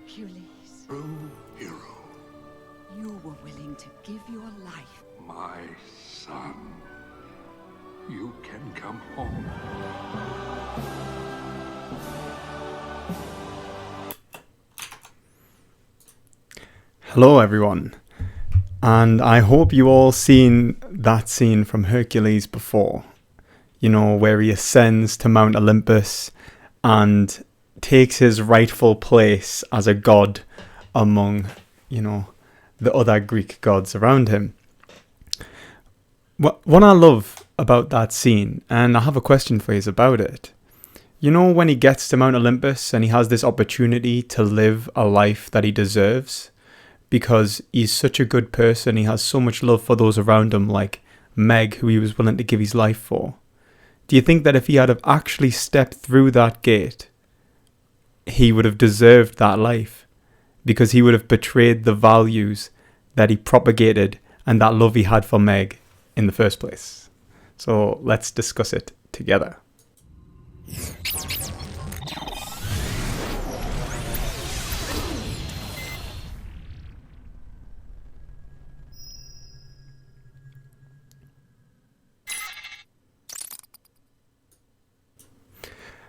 Hercules, True hero, you were willing to give your life. my son. You can come home. Hello everyone, and I hope you all seen that scene from Hercules before. You know, where he ascends to Mount Olympus and takes his rightful place as a god among, the other Greek gods around him. What I love about that scene, and I have a question for you about it. You know, when he gets to Mount Olympus and he has this opportunity to live a life that he deserves, because he's such a good person, he has so much love for those around him, like Meg, who he was willing to give his life for. Do you think that if he had have actually stepped through that gate, he would have deserved that life? Because he would have betrayed the values that he propagated and that love he had for Meg in the first place. So let's discuss it together.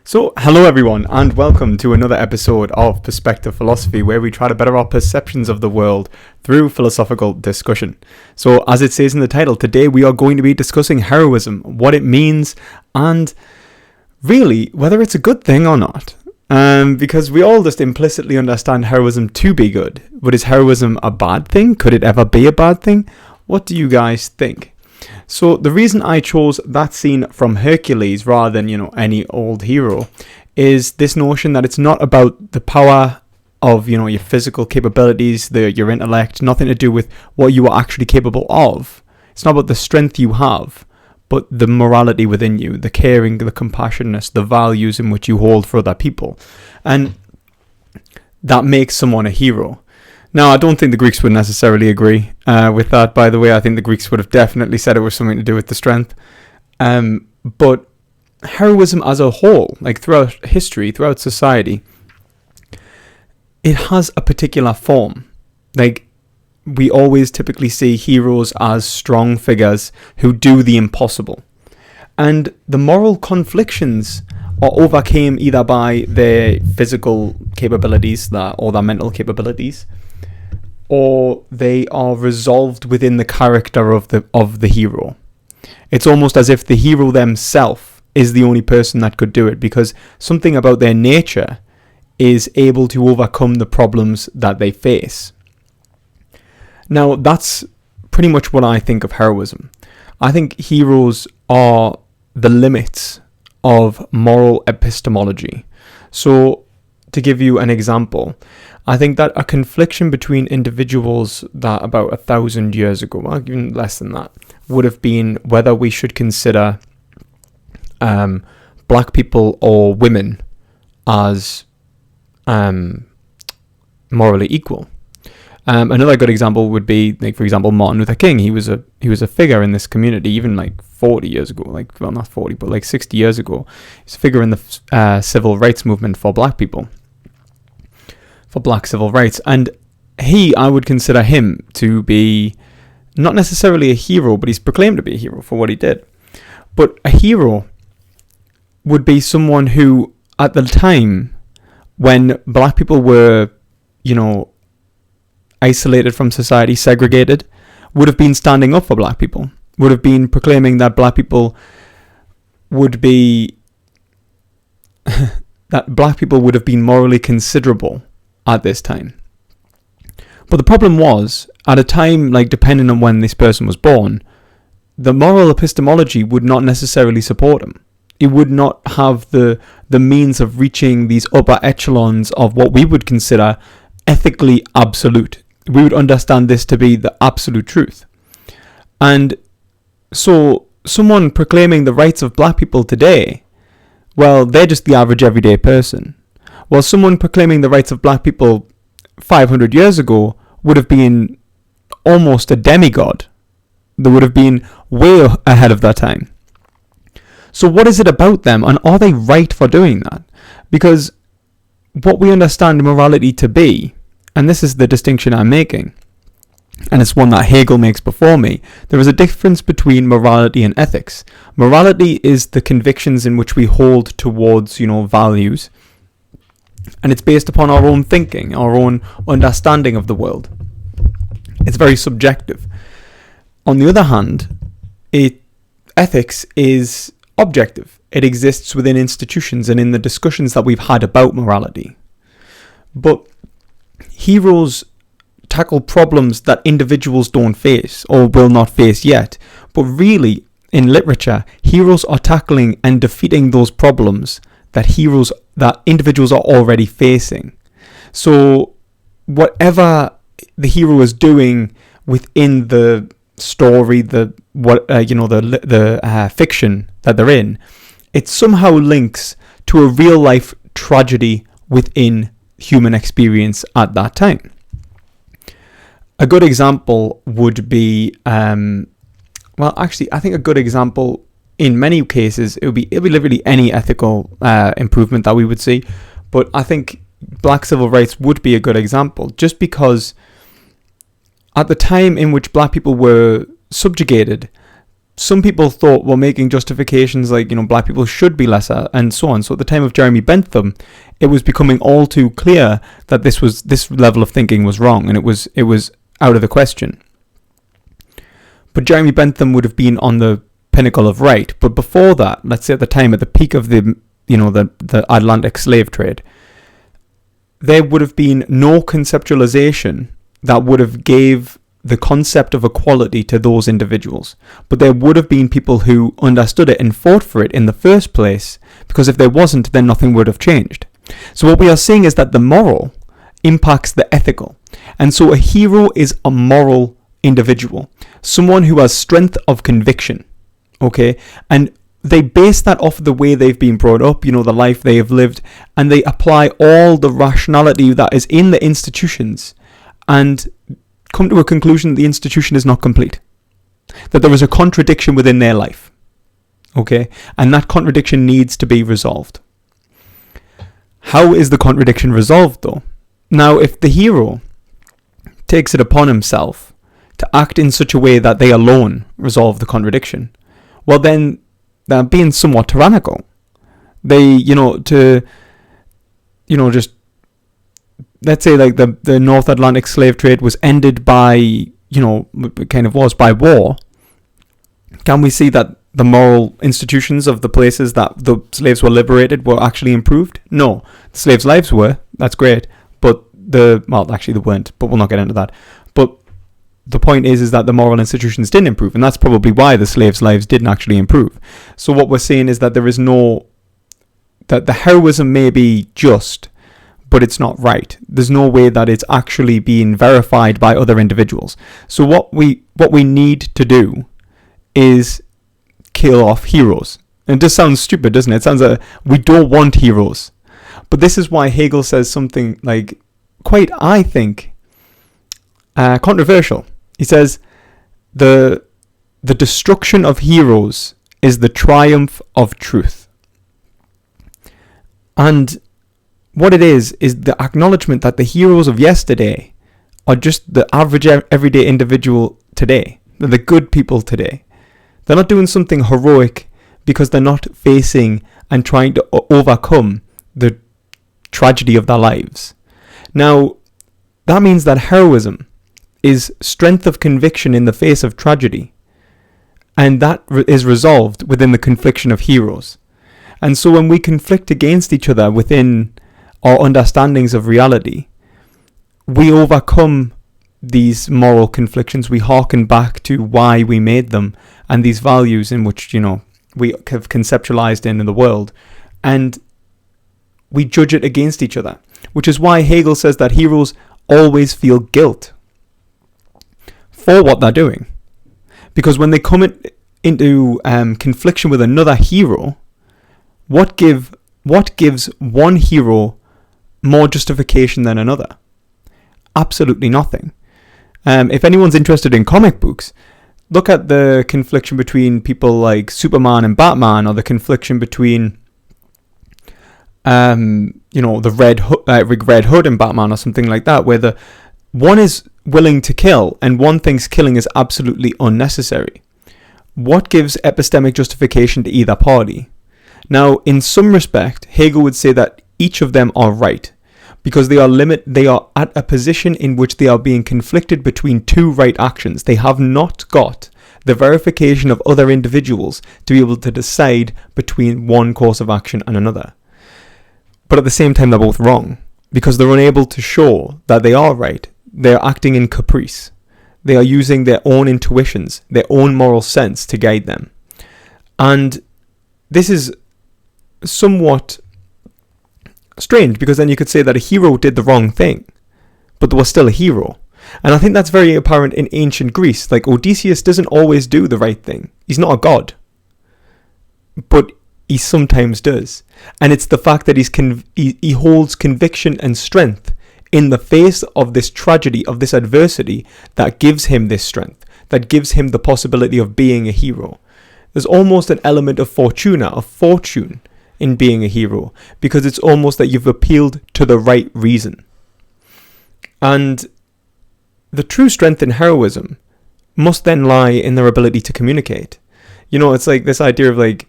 So, hello everyone, and welcome to another episode of Perspective Philosophy, where we try to better our perceptions of the world through philosophical discussion. So, as it says in the title, today we are going to be discussing heroism, what it means, and really, whether it's a good thing or not. Because we all just implicitly understand heroism to be good. But is heroism a bad thing? Could it ever be a bad thing? What do you guys think? So the reason I chose that scene from Hercules rather than, any old hero is this notion that it's not about the power of, your physical capabilities, your intellect, nothing to do with what you are actually capable of. It's not about the strength you have, but the morality within you, the caring, the compassionate, the values in which you hold for other people. And that makes someone a hero. Now, I don't think the Greeks would necessarily agree with that, by the way. I think the Greeks would have definitely said it was something to do with the strength. But heroism as a whole, like throughout history, throughout society, it has a particular form. Like, we always typically see heroes as strong figures who do the impossible. And the moral conflictions are overcame either by their physical capabilities or their mental capabilities, or they are resolved within the character of the hero. It's almost as if the hero themselves is the only person that could do it, because something about their nature is able to overcome the problems that they face. Now, that's pretty much what I think of heroism. I think heroes are the limits of moral epistemology. So, to give you an example, I think that a confliction between individuals that about 1,000 years ago, well, even less than that, would have been whether we should consider black people or women as morally equal. Another good example would be, like, for example, Martin Luther King. He was a figure in this community, even like 40 years ago, not 40, but like 60 years ago. He's a figure in the civil rights movement for black people, for black civil rights. And I would consider him to be not necessarily a hero, but he's proclaimed to be a hero for what he did. But a hero would be someone who, at the time when black people were, isolated from society, segregated, would have been standing up for black people, would have been proclaiming that black people would be, that black people would have been morally considerable at this time. But the problem was, at a time, like, depending on when this person was born, the moral epistemology would not necessarily support him. It would not have the means of reaching these upper echelons of what we would consider ethically absolute. We would understand this to be the absolute truth. And so someone proclaiming the rights of black people today, well, they're just the average everyday person. While someone proclaiming the rights of black people 500 years ago would have been almost a demigod. They would have been way ahead of their time. So what is it about them, and are they right for doing that? Because what we understand morality to be, and this is the distinction I'm making, and it's one that Hegel makes before me, there is a difference between morality and ethics. Morality is the convictions in which we hold towards, values, and it's based upon our own thinking, our own understanding of the world. It's very subjective. On the other hand, ethics is objective. It exists within institutions and in the discussions that we've had about morality. But heroes tackle problems that individuals don't face or will not face yet. But really, in literature, heroes are tackling and defeating those problems that individuals are already facing. So whatever the hero is doing within the story, the fiction that they're in, it somehow links to a real life tragedy within human experience at that time. A good example would be, I think a good example in many cases, it would be literally any ethical improvement that we would see. But I think black civil rights would be a good example, just because at the time in which black people were subjugated, some people thought, well, making justifications like, black people should be lesser and so on. So at the time of Jeremy Bentham, it was becoming all too clear that this level of thinking was wrong, and it was out of the question. But Jeremy Bentham would have been on the pinnacle of right. But before that, let's say at the peak of the Atlantic slave trade, there would have been no conceptualization that would have gave the concept of equality to those individuals. But there would have been people who understood it and fought for it in the first place, because if there wasn't, then nothing would have changed. So what we are seeing is that the moral impacts the ethical. And so a hero is a moral individual, someone who has strength of conviction, okay? And they base that off the way they've been brought up, the life they have lived, and they apply all the rationality that is in the institutions and come to a conclusion that the institution is not complete, that there is a contradiction within their life, okay? And that contradiction needs to be resolved. How is the contradiction resolved, though? Now, if the hero takes it upon himself to act in such a way that they alone resolve the contradiction, well then they're being somewhat tyrannical. They, just, let's say like the North Atlantic slave trade was ended by, by war. Can we see that the moral institutions of the places that the slaves were liberated were actually improved? No. The slaves' lives were. That's great. But actually they weren't, but we'll not get into that. But the point is that the moral institutions didn't improve, and that's probably why the slaves' lives didn't actually improve. So what we're saying is that that the heroism may be just, but it's not right. There's no way that it's actually being verified by other individuals. So what we need to do is kill off heroes. And it just sounds stupid, doesn't it? It sounds like we don't want heroes. But this is why Hegel says something like quite, I think, controversial. He says the destruction of heroes is the triumph of truth. And what it is the acknowledgement that the heroes of yesterday are just the average everyday individual today. They're the good people today. They're not doing something heroic because they're not facing and trying to overcome the tragedy of their lives. Now, that means that heroism is strength of conviction in the face of tragedy, and that is resolved within the confliction of heroes. And so when we conflict against each other within our understandings of reality, we overcome these moral conflictions. We hearken back to why we made them and these values in which, we have conceptualized in the world, and we judge it against each other, which is why Hegel says that heroes always feel guilt for what they're doing. Because when they come into confliction with another hero, what gives one hero more justification than another? Absolutely nothing. If anyone's interested in comic books, look at the confliction between people like Superman and Batman, or the confliction between the Red Hood in Batman or something like that, where the one is willing to kill and one thinks killing is absolutely unnecessary. What gives epistemic justification to either party? Now, in some respect, Hegel would say that each of them are right, because they are at a position in which they are being conflicted between two right actions. They have not got the verification of other individuals to be able to decide between one course of action and another. But at the same time, they're both wrong, because they're unable to show that they are right. They're acting in caprice. They are using their own intuitions, their own moral sense to guide them. And this is somewhat strange, because then you could say that a hero did the wrong thing, but there was still a hero. And I think that's very apparent in ancient Greece. Like, Odysseus doesn't always do the right thing. He's not a god. But he sometimes does. And it's the fact that he holds conviction and strength in the face of this tragedy, of this adversity, that gives him this strength, that gives him the possibility of being a hero. There's almost an element of fortune in being a hero, because it's almost that you've appealed to the right reason. And the true strength in heroism must then lie in their ability to communicate. It's like this idea of like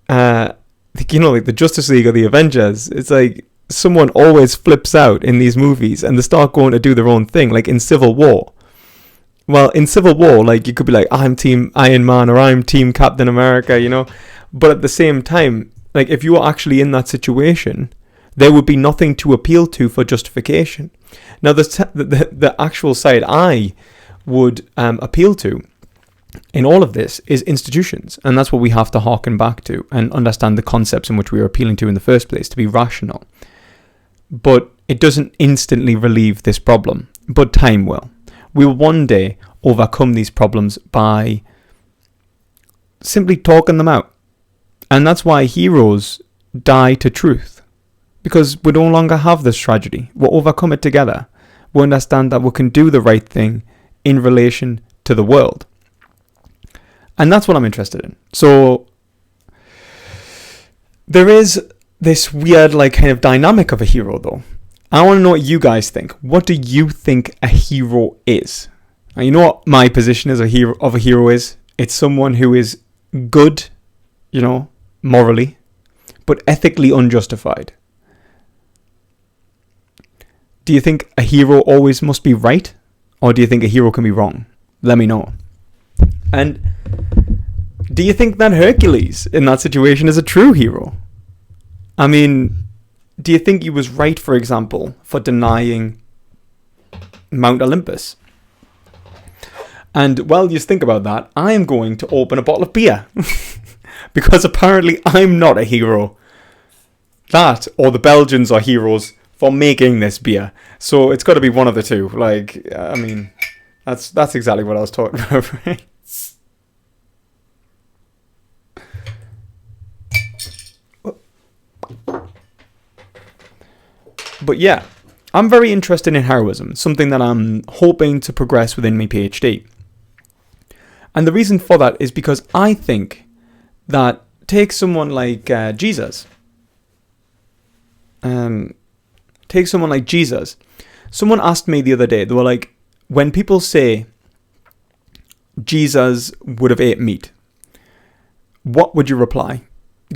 the Justice League or the Avengers. It's like someone always flips out in these movies and they start going to do their own thing, like in Civil War. Well, in Civil War, like, you could be like, I'm Team Iron Man or I'm Team Captain America, But at the same time, like, if you were actually in that situation, there would be nothing to appeal to for justification. Now, the actual side I would appeal to in all of this is institutions. And that's what we have to harken back to and understand the concepts in which we are appealing to in the first place, to be rational. But it doesn't instantly relieve this problem, but time will. We will one day overcome these problems by simply talking them out. And that's why heroes die to truth, because we no longer have this tragedy. We'll overcome it together. We understand that we can do the right thing in relation to the world. And that's what I'm interested in. So there is this weird, like, kind of dynamic of a hero, though. I want to know what you guys think. What do you think a hero is? And you know what my position as a hero is? It's someone who is good, morally, but ethically unjustified. Do you think a hero always must be right? Or do you think a hero can be wrong? Let me know. And do you think that Hercules in that situation is a true hero? I mean, do you think he was right, for example, for denying Mount Olympus? And while you think about that, I am going to open a bottle of beer. Because apparently I'm not a hero. That, or the Belgians are heroes for making this beer. So it's got to be one of the two. Like, I mean, that's exactly what I was talking about, right? But yeah, I'm very interested in heroism, something that I'm hoping to progress within my PhD. And the reason for that is because I think that, take someone like Jesus. Take someone like Jesus. Someone asked me the other day, they were like, when people say Jesus would have ate meat, what would you reply?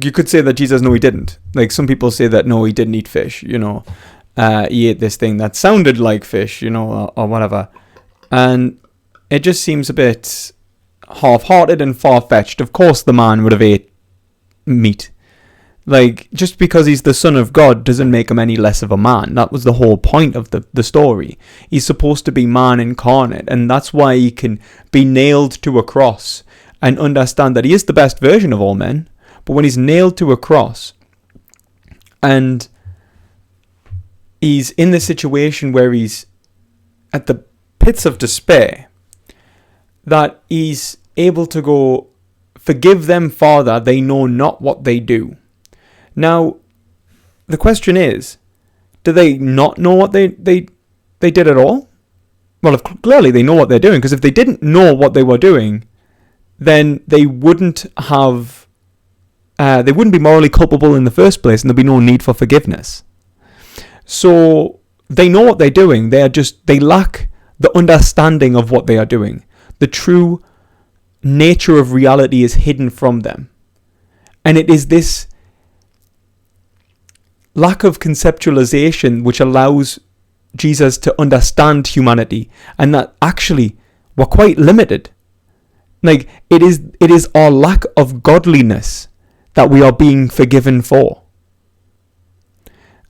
You could say that Jesus, no, he didn't. Like, some people say that, no, he didn't eat fish, he ate this thing that sounded like fish, or whatever. And it just seems a bit half-hearted and far-fetched. Of course the man would have ate meat. Like, just because he's the son of God doesn't make him any less of a man. That was the whole point of the story. He's supposed to be man incarnate, and that's why he can be nailed to a cross and understand that he is the best version of all men. But when he's nailed to a cross and he's in the situation where he's at the pits of despair, that he's able to go, forgive them, Father, they know not what they do. Now, the question is, do they not know what they did at all? Well, clearly they know what they're doing, because if they didn't know what they were doing, then they wouldn't have they wouldn't be morally culpable in the first place, and there'd be no need for forgiveness. So they know what they're doing. They lack the understanding of what they are doing. The true nature of reality is hidden from them. And it is this lack of conceptualization which allows Jesus to understand humanity, and that actually we're quite limited. Like, it is our lack of godliness that we are being forgiven for.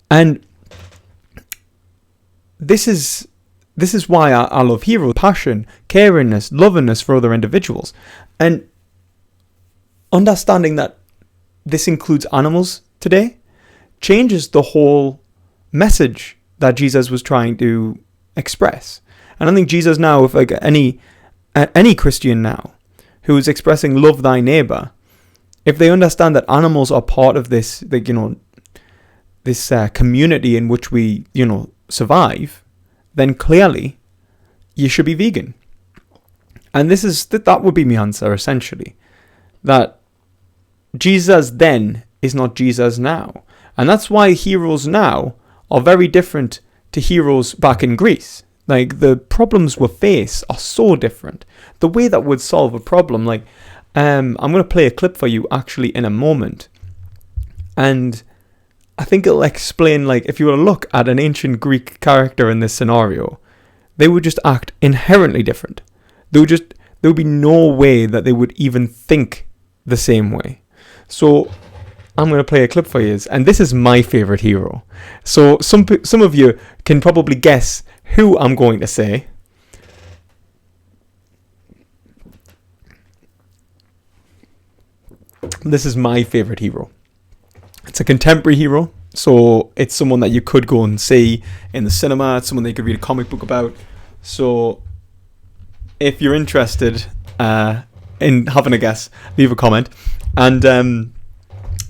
And this is why I love Hero. Passion, caringness, lovingness for other individuals. And understanding that this includes animals today changes the whole message that Jesus was trying to express. And I think Jesus now, if like any Christian now who is expressing love thy neighbor, if they understand that animals are part of this, like, this community in which we, survive, then clearly you should be vegan. And that would be my answer, essentially. That Jesus then is not Jesus now. And that's why heroes now are very different to heroes back in Greece. Like, the problems we face are so different. The way that would solve a problem, like, I'm going to play a clip for you actually in a moment. And I think it'll explain, like, if you were to look at an ancient Greek character in this scenario, they would just act inherently different. There would be no way that they would even think the same way. So I'm going to play a clip for you, and this is my favorite hero. So some of you can probably guess who I'm going to say. This is my favorite hero. It's a contemporary hero, so it's someone that you could go and see in the cinema. It's someone that you could read a comic book about. So if you're interested in having a guess, leave a comment. And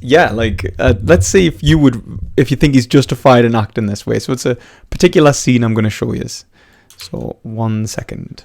let's see if you think he's justified in acting this way. So it's a particular scene I'm going to show you. So 1 second.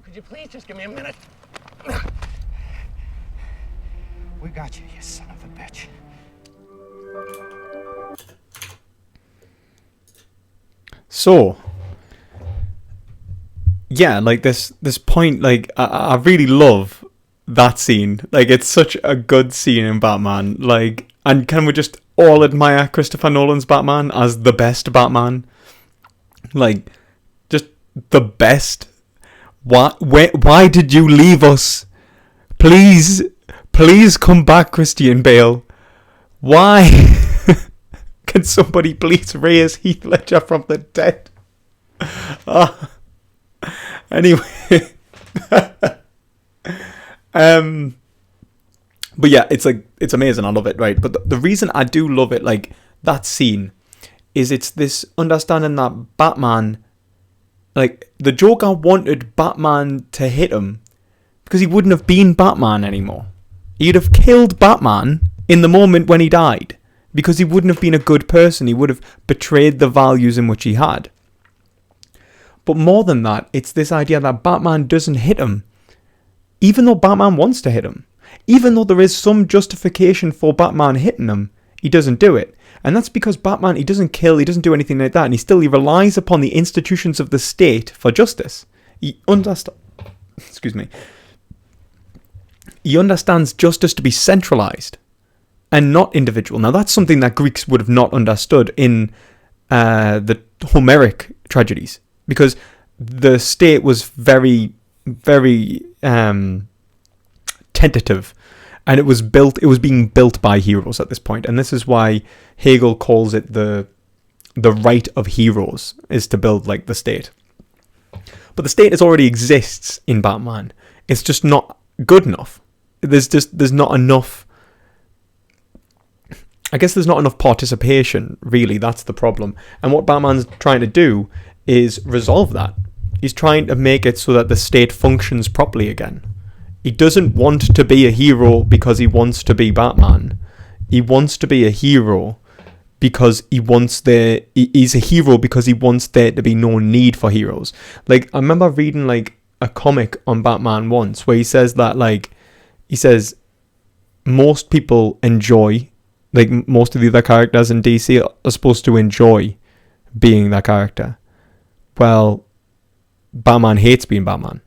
Could you please just give me a minute? We got you, you son of a bitch. So, yeah, like this point, like I really love that scene. Like, it's such a good scene in Batman. Like, and can we just all admire Christopher Nolan's Batman as the best Batman? Like, just the best. Why did you leave us? Please come back, Christian Bale. Why? Can somebody please raise Heath Ledger from the dead? Anyway. But yeah, it's amazing. I love it, right? But the reason I do love it, like that scene, is it's this understanding that Batman, like, the Joker wanted Batman to hit him because he wouldn't have been Batman anymore. He'd have killed Batman in the moment when he died because he wouldn't have been a good person. He would have betrayed the values in which he had. But more than that, it's this idea that Batman doesn't hit him, even though Batman wants to hit him. Even though there is some justification for Batman hitting him, he doesn't do it. And that's because Batman, he doesn't kill, he doesn't do anything like that, and he relies upon the institutions of the state for justice. He he understands justice to be centralized and not individual. Now, that's something that Greeks would have not understood in the Homeric tragedies, because the state was very, very tentative, and it was being built by heroes at this point. And this is why Hegel calls it the right of heroes, is to build like the state. But the state already exists in Batman. It's just not good enough. There's not enough. I guess there's not enough participation, really. That's the problem. And what Batman's trying to do is resolve that. He's trying to make it so that the state functions properly again. He doesn't want to be a hero because he wants to be Batman. He wants to be a hero because he's a hero because he wants there to be no need for heroes. Like, I remember reading like a comic on Batman once where he says that, like, most people enjoy, like, most of the other characters in DC are supposed to enjoy being that character. Well, Batman hates being Batman.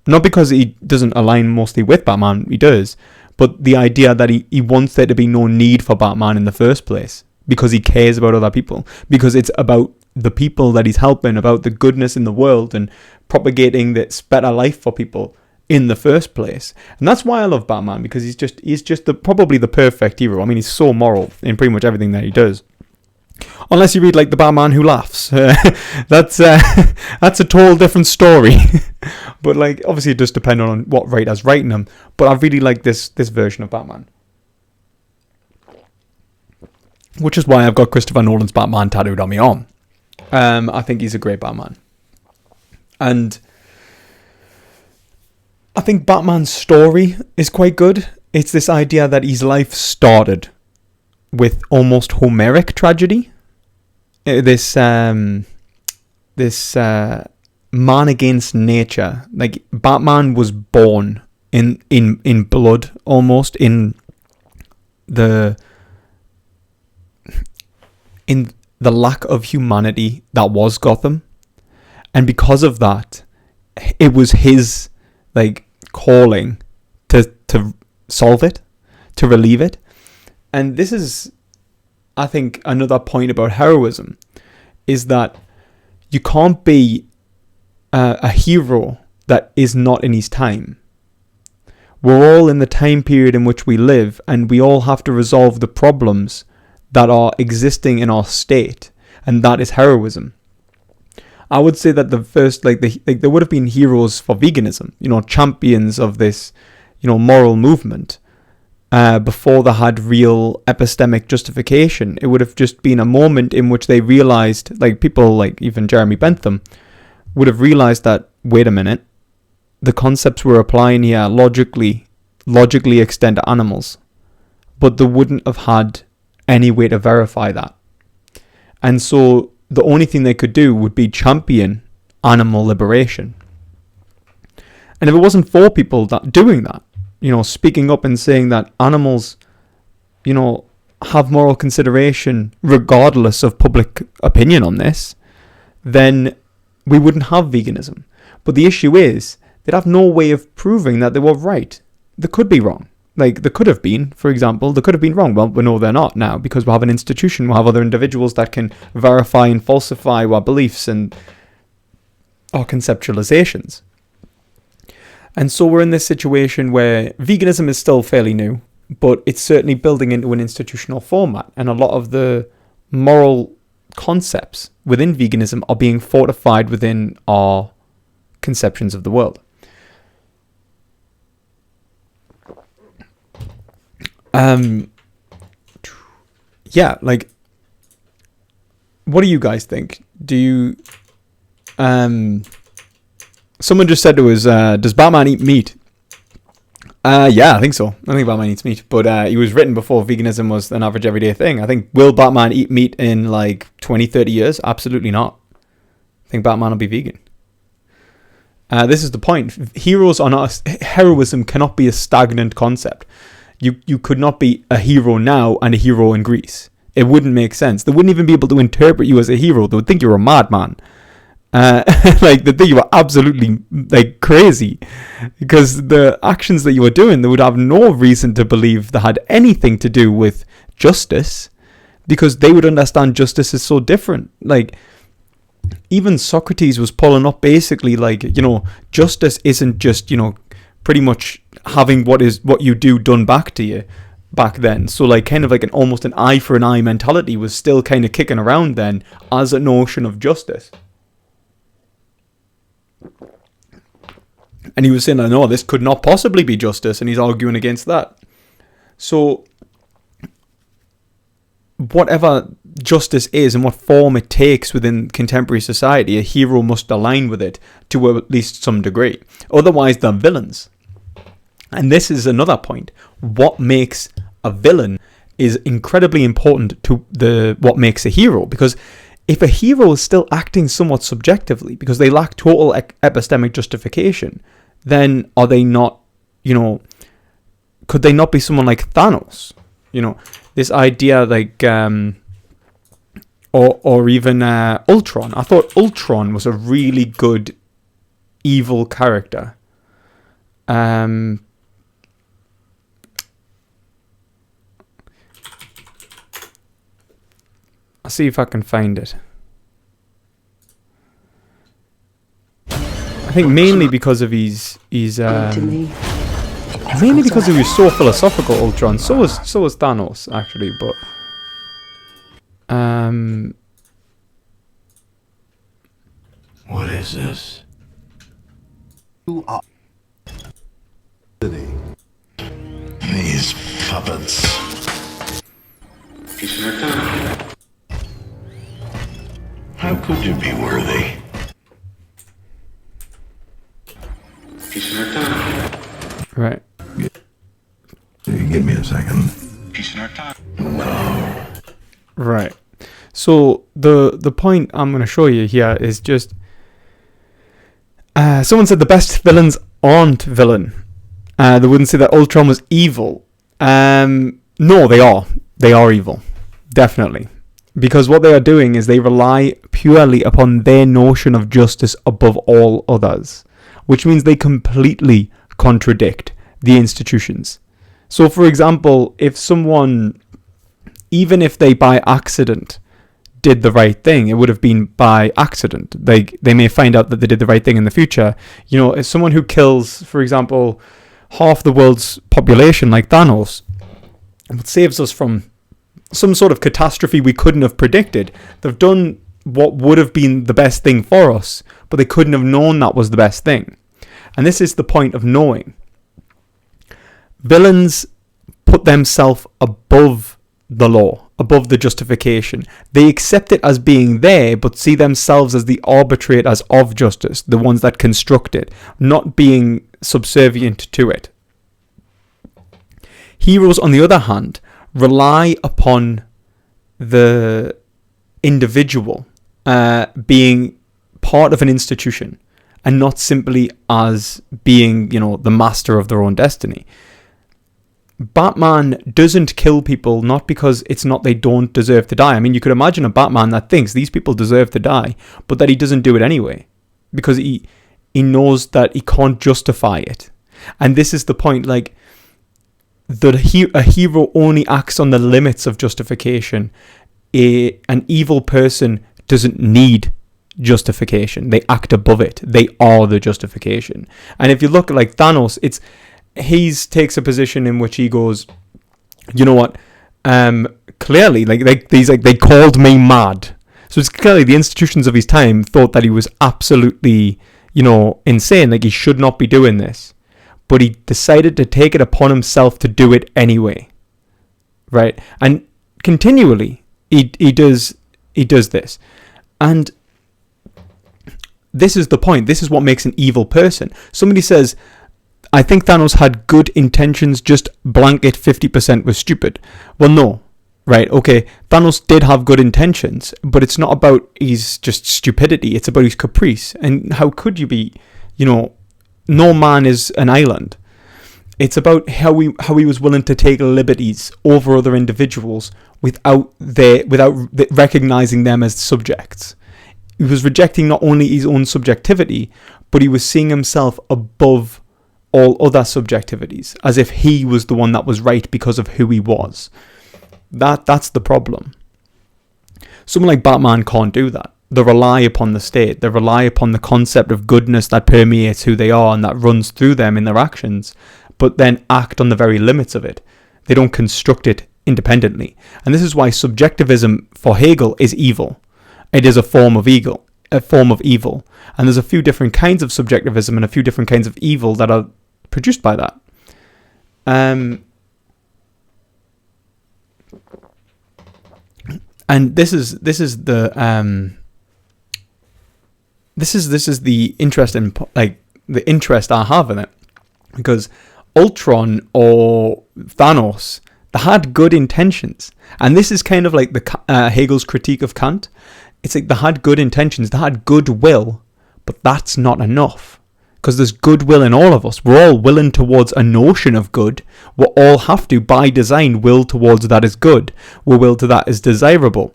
Not because he doesn't align mostly with Batman, he does, but the idea that he wants there to be no need for Batman in the first place, because he cares about other people, because it's about the people that he's helping, about the goodness in the world and propagating this better life for people in the first place. And that's why I love Batman, because he's just probably the perfect hero. I mean, he's so moral in pretty much everything that he does. Unless you read like The Batman Who Laughs. That's a total different story. But like, obviously it does depend on what writer's writing them. But I really like this version of Batman. Which is why I've got Christopher Nolan's Batman tattooed on my arm. I think he's a great Batman. And I think Batman's story is quite good. It's this idea that his life started with almost Homeric tragedy. This man against nature. Like, Batman was born in blood, almost in the lack of humanity that was Gotham. And because of that, it was his like calling to solve it, to relieve it. And this is, I think, another point about heroism, is that you can't be a hero that is not in his time. We're all in the time period in which we live, and we all have to resolve the problems that are existing in our state, and that is heroism. I would say that the first, there would have been heroes for veganism, champions of this, moral movement. Before they had real epistemic justification. It would have just been a moment in which they realized, like people like even Jeremy Bentham would have realized that, wait a minute, the concepts we're applying here logically extend to animals, but they wouldn't have had any way to verify that. And so the only thing they could do would be champion animal liberation. And if it wasn't for people doing that, speaking up and saying that animals, have moral consideration regardless of public opinion on this, then we wouldn't have veganism. But the issue is, they'd have no way of proving that they were right. They could be wrong. Like, they could have been, for example, they could have been wrong. Well, we know they're not now, because we have an institution, we have other individuals that can verify and falsify our beliefs and our conceptualizations. And so we're in this situation where veganism is still fairly new, but it's certainly building into an institutional format. And a lot of the moral concepts within veganism are being fortified within our conceptions of the world. What do you guys think? Do you, someone just said to us, does Batman eat meat? Yeah, I think so. I think Batman eats meat, but he was written before veganism was an average everyday thing. I think, will Batman eat meat in like 20, 30 years? Absolutely not. I think Batman will be vegan. This is the point. Heroism cannot be a stagnant concept. You could not be a hero now and a hero in Greece. It wouldn't make sense. They wouldn't even be able to interpret you as a hero. They would think you're a madman. Like the thing, you were absolutely like crazy, because the actions that you were doing, they would have no reason to believe they had anything to do with justice, because they would understand justice is so different. Like even Socrates was pulling up basically like, justice isn't just, pretty much having what you do done back to you back then. So like kind of like almost an eye for an eye mentality was still kind of kicking around then as a notion of justice. And he was saying, no, this could not possibly be justice, and he's arguing against that. So whatever justice is and what form it takes within contemporary society, a hero must align with it to at least some degree. Otherwise, they're villains. And this is another point. What makes a villain is incredibly important to what makes a hero. Because if a hero is still acting somewhat subjectively because they lack total epistemic justification, then are they not, could they not be someone like Thanos? This idea like, or even Ultron. I thought Ultron was a really good evil character. I'll see if I can find it. I think mainly because of his mainly because he was so philosophical, Ultron. So was Thanos actually, but what is this? You are These puppets. How could you be worthy? right. Give me a second. Right. So the point I'm going to show you here is just someone said the best villains aren't villain. They wouldn't say that Ultron was evil. No, they are. They are evil. Definitely. Because what they are doing is they rely purely upon their notion of justice above all others, which means they completely contradict the institutions. So, for example, if someone, even if they by accident did the right thing, it would have been by accident. They may find out that they did the right thing in the future. If someone who kills, for example, half the world's population, like Thanos, it saves us from some sort of catastrophe we couldn't have predicted. They've done what would have been the best thing for us, but they couldn't have known that was the best thing. And this is the point of knowing. Villains put themselves above the law, above the justification. They accept it as being there, but see themselves as the arbitrators of justice, the ones that construct it, not being subservient to it. Heroes, on the other hand, rely upon the individual being part of an institution and not simply as being, the master of their own destiny. Batman doesn't kill people not because it's not they don't deserve to die. I mean, you could imagine a Batman that thinks these people deserve to die, but that he doesn't do it anyway because he knows that he can't justify it. And this is the point, like, that a hero only acts on the limits of justification. An evil person doesn't need justification. They act above it. They are the justification. And if you look at like Thanos, he takes a position in which he goes, you know what? Clearly, they called me mad. So it's clearly the institutions of his time thought that he was absolutely, insane. Like he should not be doing this. But he decided to take it upon himself to do it anyway, right? And continually, he does this, and this is the point. This is what makes an evil person. Somebody says, "I think Thanos had good intentions. Just blanket 50% was stupid." Well, no, right? Okay, Thanos did have good intentions, but it's not about his just stupidity. It's about his caprice. And how could you be, no man is an island. It's about how he was willing to take liberties over other individuals without recognizing them as subjects. he was rejecting not only his own subjectivity, but he was seeing himself above all other subjectivities, as if he was the one that was right because of who he was. That's the problem. Someone like Batman can't do that. They rely upon the state. They rely upon the concept of goodness that permeates who they are and that runs through them in their actions, but then act on the very limits of it. They don't construct it independently. And this is why subjectivism for Hegel is evil. It is a form of evil. And there's a few different kinds of subjectivism and a few different kinds of evil that are produced by that. And this is the interest in, like, the interest I have in it, because Ultron or Thanos, they had good intentions, and this is kind of like the Hegel's critique of Kant. It's like they had good intentions, they had goodwill, but that's not enough, because there's goodwill in all of us. We're all willing towards a notion of good. We all have to, by design, will towards that is good. We will to that is desirable.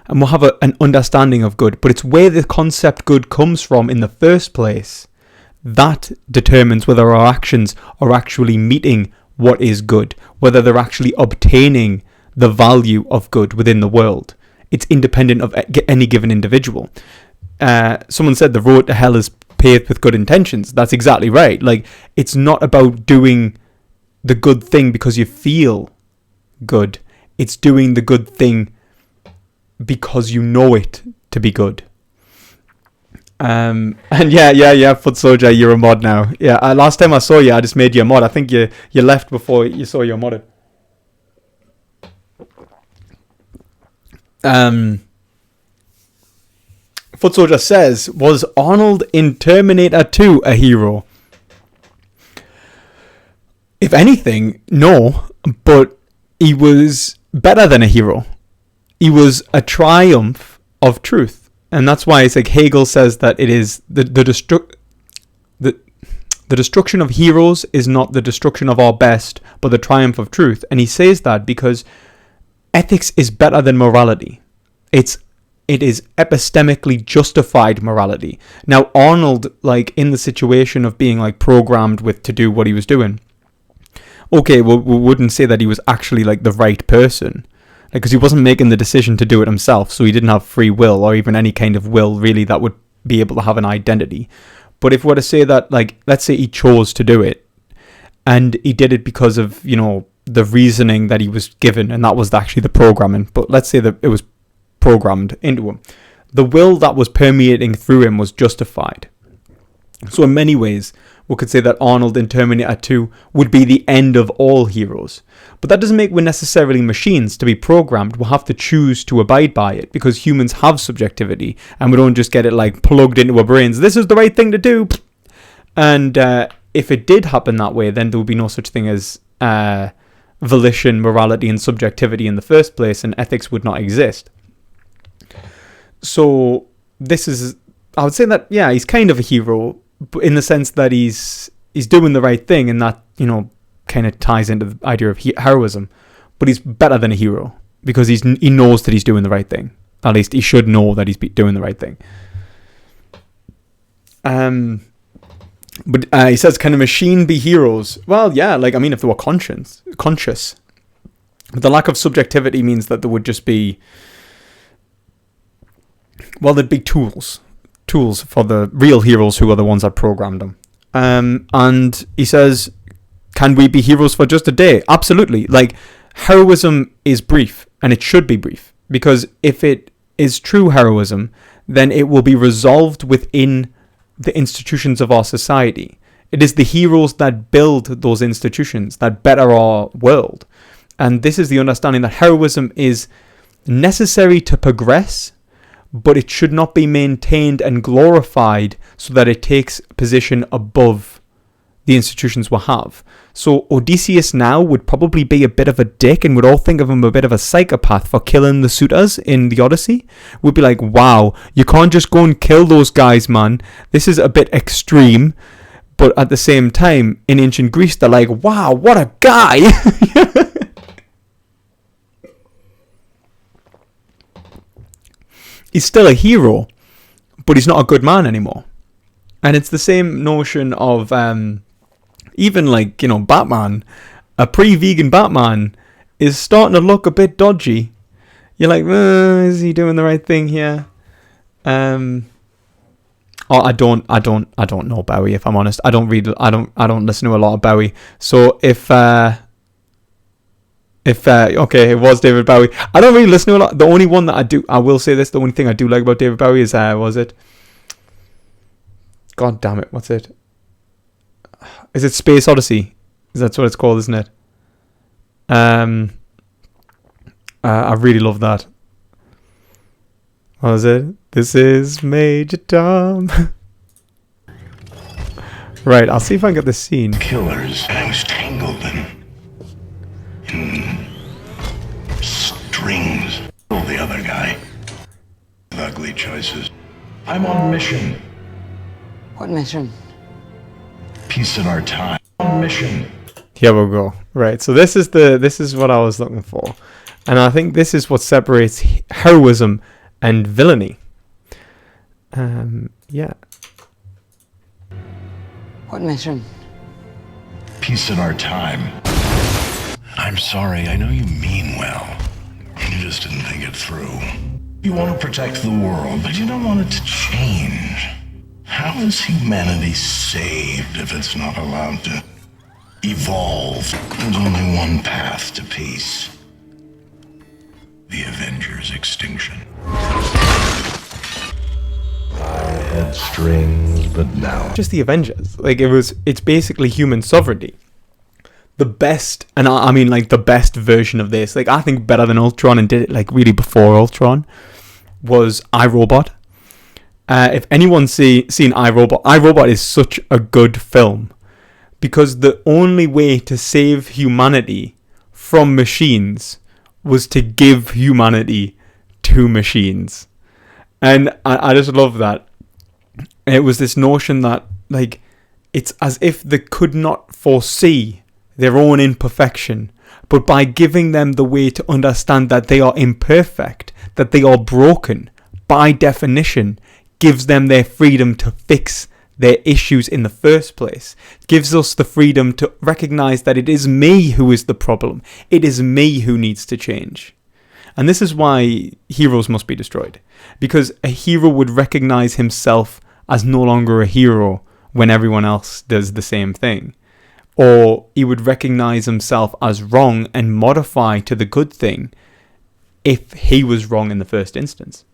And we'll have an understanding of good. But it's where the concept good comes from in the first place that determines whether our actions are actually meeting what is good, whether they're actually obtaining the value of good within the world. It's independent of any given individual. Someone said the road to hell is paved with good intentions. That's exactly right. Like, it's not about doing the good thing because you feel good. It's doing the good thing because you know it to be good. And yeah, Foot Soldier, you're a mod now. Yeah, last time I saw you, I just made you a mod. I think you left before you saw your modded. Foot Soldier says, was Arnold in Terminator 2 a hero? If anything, no, but he was better than a hero. He was a triumph of truth. And that's why it's like Hegel says that it is the destruction of heroes is not the destruction of our best, but the triumph of truth. And he says that because ethics is better than morality. It is epistemically justified morality. Now, Arnold, like, in the situation of being, like, programmed to do what he was doing, okay, we wouldn't say that he was actually, like, the right person, because he wasn't making the decision to do it himself, so he didn't have free will, or even any kind of will, really, that would be able to have an identity. But if we were to say that, like, let's say he chose to do it, and he did it because of, you know, the reasoning that he was given, and that was actually the programming, but let's say that it was programmed into him. The will that was permeating through him was justified. So in many ways, we could say that Arnold in Terminator 2 would be the end of all heroes. But that doesn't make we're necessarily machines to be programmed. We'll have to choose to abide by it, because humans have subjectivity, and we don't just get it, like, plugged into our brains. This is the right thing to do. And if it did happen that way, then there would be no such thing as volition, morality, and subjectivity in the first place, and ethics would not exist. So this is, I would say that, yeah, he's kind of a hero, but in the sense that he's doing the right thing, and that, you know, kind of ties into the idea of heroism. But he's better than a hero because he knows that he's doing the right thing. At least he should know that he's doing the right thing. But he says, can a machine be heroes? Well, yeah, like, I mean, if they were conscious. But the lack of subjectivity means that there would just be, well, there'd be tools for the real heroes who are the ones that programmed them. And he says, can we be heroes for just a day? Absolutely. Like, heroism is brief, and it should be brief, because if it is true heroism, then it will be resolved within the institutions of our society. It is the heroes that build those institutions, that better our world. And this is the understanding that heroism is necessary to progress, but it should not be maintained and glorified so that it takes position above the institutions we have. So Odysseus now would probably be a bit of a dick, and would all think of him a bit of a psychopath for killing the suitors in the Odyssey. We'd be like, wow, you can't just go and kill those guys, man. This is a bit extreme. But at the same time, in ancient Greece, they're like, wow, what a guy. he's still a hero, but he's not a good man anymore. And it's the same notion of even like, you know, Batman, a pre-vegan Batman is starting to look a bit dodgy. You're like, is he doing the right thing here? I don't know Bowie, if I'm honest. I don't listen to a lot of Bowie. So if okay, it was David Bowie. I don't really listen to a lot. The only one that I will say this, the only thing I do like about David Bowie is God damn it, what's it? Is it Space Odyssey? That's what it's called, isn't it? I really love that. What was it? This is Major Tom. Right, I'll see if I can get this scene. Killers, and I was tangled in strings. Kill the other guy. With ugly choices. I'm on mission. What mission? Peace in our time. On mission. Here we go. Right, so this is what I was looking for, and I think this is what separates heroism and villainy. Yeah. What mission? Peace in our time. I'm sorry, I know you mean well. You just didn't think it through. You want to protect the world, but you don't want it to change. How is humanity saved if it's not allowed to evolve? There's only one path to peace. The Avengers' extinction. I had strings, but now... Just the Avengers. Like, it's basically human sovereignty. The best, and I mean like the best version of this, like I think better than Ultron and did it like really before Ultron, was iRobot. If anyone's seen iRobot, iRobot is such a good film because the only way to save humanity from machines was to give humanity to machines. And I just love that. It was this notion that like it's as if they could not foresee their own imperfection, but by giving them the way to understand that they are imperfect, that they are broken, by definition, gives them their freedom to fix their issues in the first place. Gives us the freedom to recognize that it is me who is the problem. It is me who needs to change. And this is why heroes must be destroyed. Because a hero would recognize himself as no longer a hero when everyone else does the same thing. Or he would recognize himself as wrong and modify to the good thing if he was wrong in the first instance.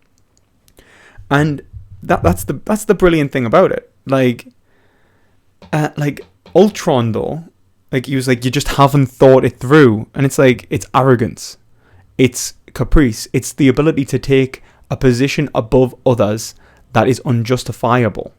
And that's the brilliant thing about it. Like Ultron though, like he was like, you just haven't thought it through. And it's like, it's arrogance. It's caprice. It's the ability to take a position above others that is unjustifiable.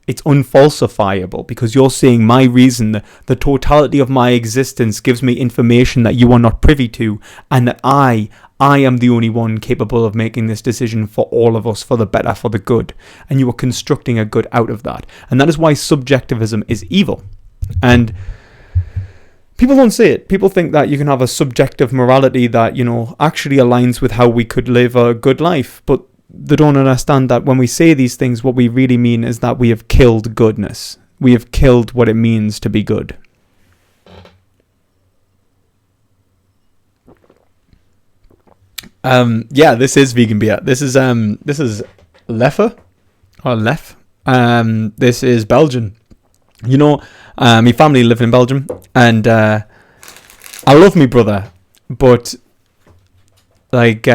It's unfalsifiable because you're saying my reason, the totality of my existence gives me information that you are not privy to, and that I am the only one capable of making this decision for all of us, for the better, for the good. And you are constructing a good out of that. And that is why subjectivism is evil. And people don't say it. People think that you can have a subjective morality that, you know, actually aligns with how we could live a good life. But they don't understand that when we say these things, what we really mean is that we have killed goodness. We have killed what it means to be good. Yeah, this is vegan beer. This is Leffe or Lef. This is Belgian. You know, my family live in Belgium, and I love my brother, but like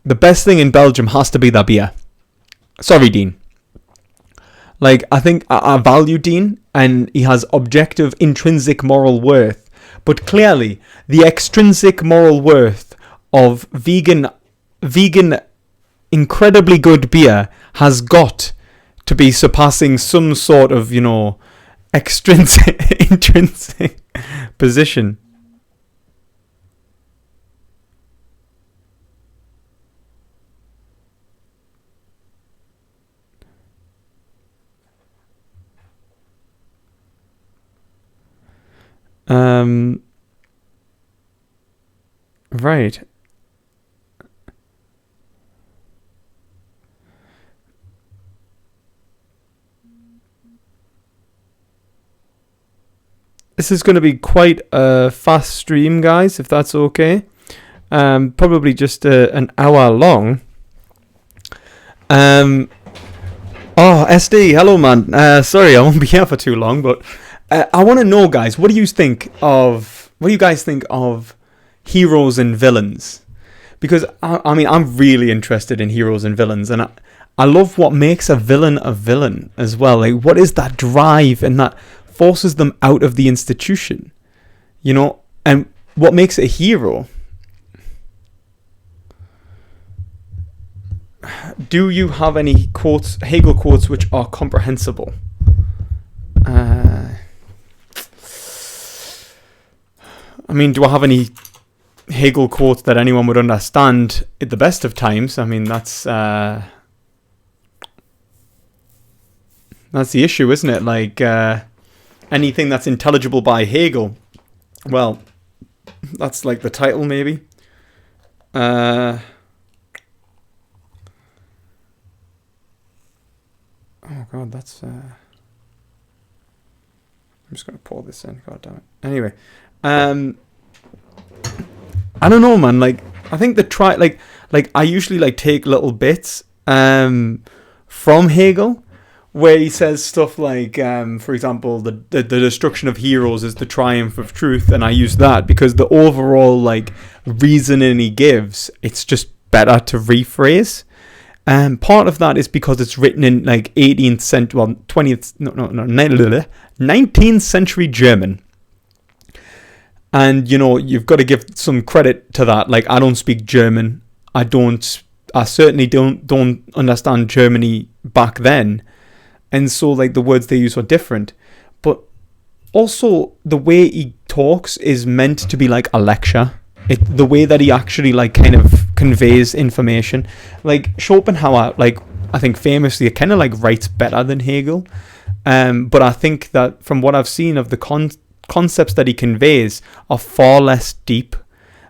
the best thing in Belgium has to be their beer. Sorry, Dean. Like, I think I value Dean, and he has objective, intrinsic moral worth. But clearly, the extrinsic moral worth of vegan, incredibly good beer has got to be surpassing some sort of, you know, extrinsic, intrinsic position. Right. this is going to be quite a fast stream, guys, if that's okay. Probably just an hour long. SD, hello, man. Sorry, I won't be here for too long, but I want to know, guys, what do you guys think of heroes and villains? Because I'm really interested in heroes and villains, and I love what makes a villain as well. Like, what is that drive and that forces them out of the institution, you know? And what makes a hero? Do you have any quotes, Hegel quotes, which are comprehensible? Do I have any Hegel quotes that anyone would understand at the best of times? That's the issue, isn't it? Like, anything that's intelligible by Hegel, well, that's like the title, maybe. Oh god, that's I'm just gonna pour this in. God damn it. Anyway, I don't know, man. Like, I think I usually take little bits from Hegel, where he says stuff like, for example, the destruction of heroes is the triumph of truth, and I use that because the overall reasoning he gives, it's just better to rephrase. Part of that is because it's written in 18th century, well, 19th century German. And, you've got to give some credit to that. Like, I don't speak German. I certainly don't understand Germany back then. And so, the words they use are different. But also, the way he talks is meant to be like a lecture. The way that he actually kind of conveys information, Schopenhauer, I think famously kind of writes better than Hegel, but I think that from what I've seen of the concepts that he conveys are far less deep.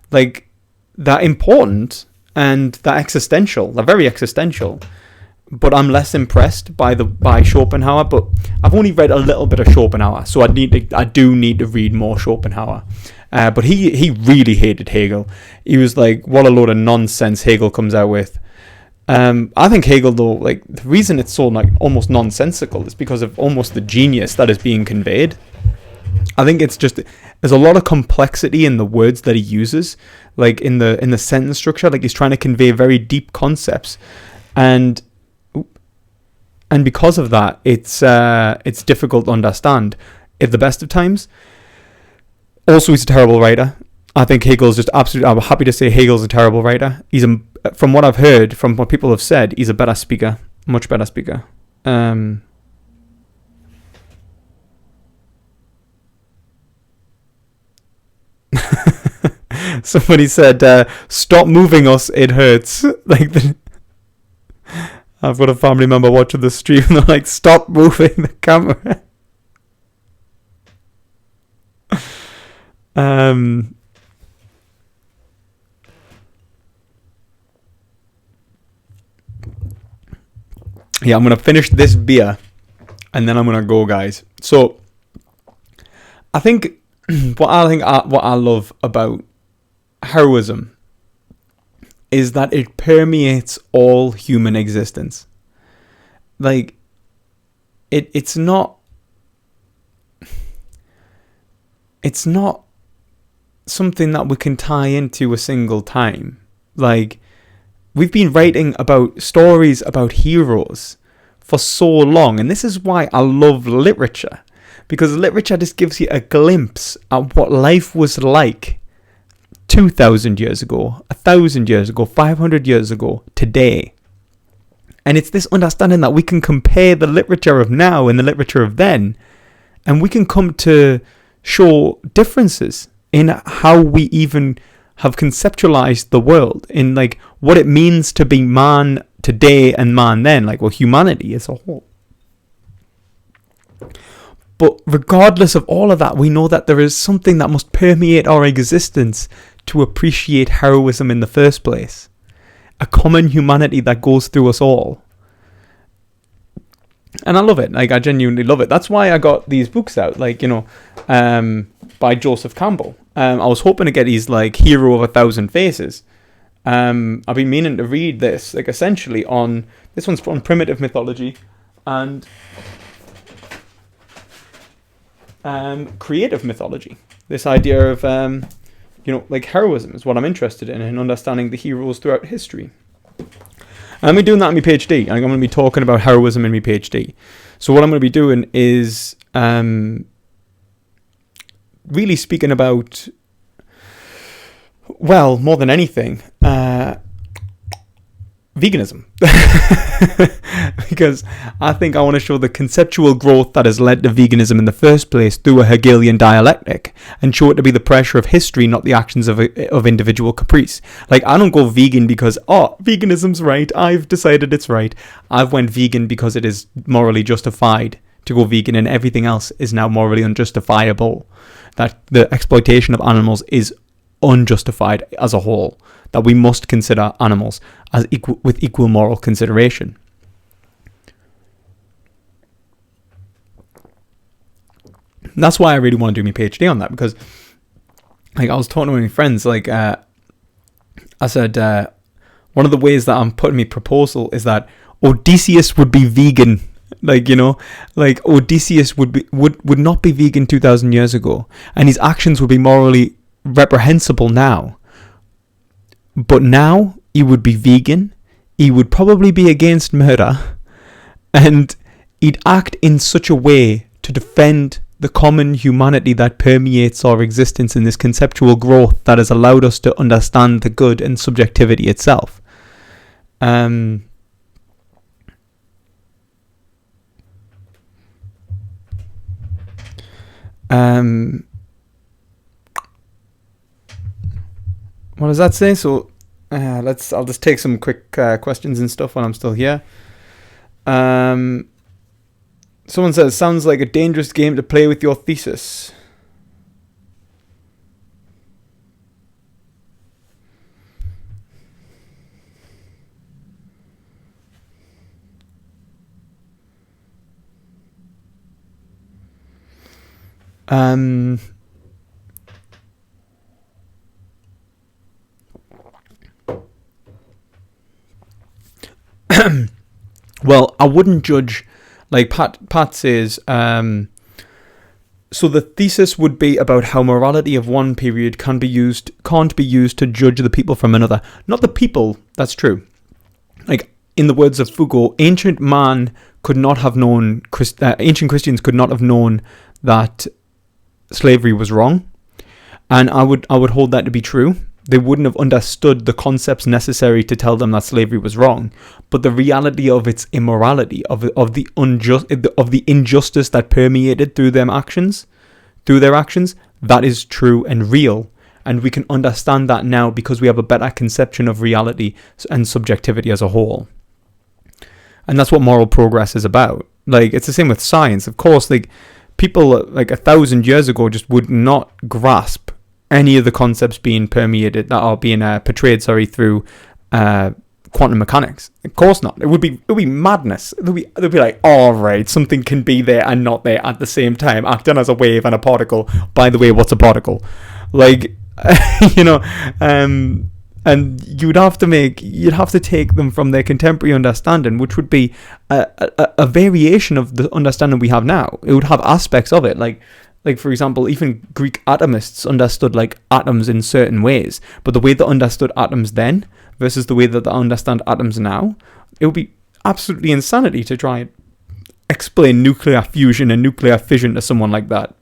They're important and they're existential. They're very existential, but I'm less impressed by Schopenhauer. But I've only read a little bit of Schopenhauer, so I do need to read more Schopenhauer. But he really hated Hegel. He was like, what a load of nonsense Hegel comes out with. I think Hegel, though, the reason it's so almost nonsensical is because of almost the genius that is being conveyed. I think it's just, there's a lot of complexity in the words that he uses, in the sentence structure. He's trying to convey very deep concepts, and because of that, it's difficult to understand at the best of times. Also, he's a terrible writer. I think Hegel's just absolutely... I'm happy to say Hegel's a terrible writer. From what I've heard, from what people have said, he's a better speaker. Much better speaker. Somebody said, stop moving us, it hurts. I've got a family member watching the stream and they're like, stop moving the camera. Yeah, I'm gonna finish this beer and then I'm gonna go, guys. So I think what I love about heroism is that it permeates all human existence. It's not something that we can tie into a single time. We've been writing about stories about heroes for so long, and this is why I love literature, because literature just gives you a glimpse at what life was like 2,000 years ago, 1,000 years ago, 500 years ago, today. And it's this understanding that we can compare the literature of now and the literature of then, and we can come to show differences in how we even have conceptualized the world, in what it means to be man today and man then, humanity as a whole. But regardless of all of that, we know that there is something that must permeate our existence to appreciate heroism in the first place. A common humanity that goes through us all. And I love it. Like, I genuinely love it. That's why I got these books out, like, by Joseph Campbell. I was hoping to get his, like, Hero of 1,000 Faces. I've been meaning to read this, like, essentially this one's on primitive mythology and creative mythology. This idea of, like, heroism is what I'm interested in understanding the heroes throughout history. And I'm doing that in my PhD, and I'm going to be talking about heroism in my PhD. So what I'm going to be doing is really speaking about, well, more than anything, veganism. Because I think I want to show the conceptual growth that has led to veganism in the first place through a Hegelian dialectic, and show it to be the pressure of history, not the actions of individual caprice. Like, I don't go vegan because, veganism's right, I've decided it's right. I've went vegan because it is morally justified to go vegan, and everything else is now morally unjustifiable. That the exploitation of animals is unjustified as a whole, that we must consider animals as with equal moral consideration. And that's why I really want to do my PhD on that, because, like, I was talking to my friends, like, I said, one of the ways that I'm putting my proposal is that Odysseus would be vegan. Like, like, Odysseus would not be vegan 2,000 years ago, and his actions would be morally reprehensible now. But now he would be vegan, he would probably be against murder, and he'd act in such a way to defend the common humanity that permeates our existence in this conceptual growth that has allowed us to understand the good and subjectivity itself. What does that say? So I'll just take some quick questions and stuff while I'm still here. Someone says, sounds like a dangerous game to play with your thesis. Well, I wouldn't judge, like Pat says, so the thesis would be about how morality of one period can't be used to judge the people from another. Not the people, that's true. Like, in the words of Foucault, ancient Christians could not have known that slavery was wrong, and I would hold that to be true. They wouldn't have understood the concepts necessary to tell them that slavery was wrong, but the reality of its immorality, of the injustice that permeated through their actions, that is true and real, and we can understand that now because we have a better conception of reality and subjectivity as a whole. And that's what moral progress is about. Like, it's the same with science. Of course, like, people like 1,000 years ago just would not grasp any of the concepts being permeated, that are being portrayed, through quantum mechanics. Of course not. It would be madness. They'd be like, all right, something can be there and not there at the same time, acting as a wave and a particle. By the way, what's a particle? Like, and you'd have to take them from their contemporary understanding, which would be a variation of the understanding we have now. It would have aspects of it, like, for example, even Greek atomists understood, like, atoms in certain ways, but the way they understood atoms then versus the way that they understand atoms now, it would be absolutely insanity to try and explain nuclear fusion and nuclear fission to someone like that.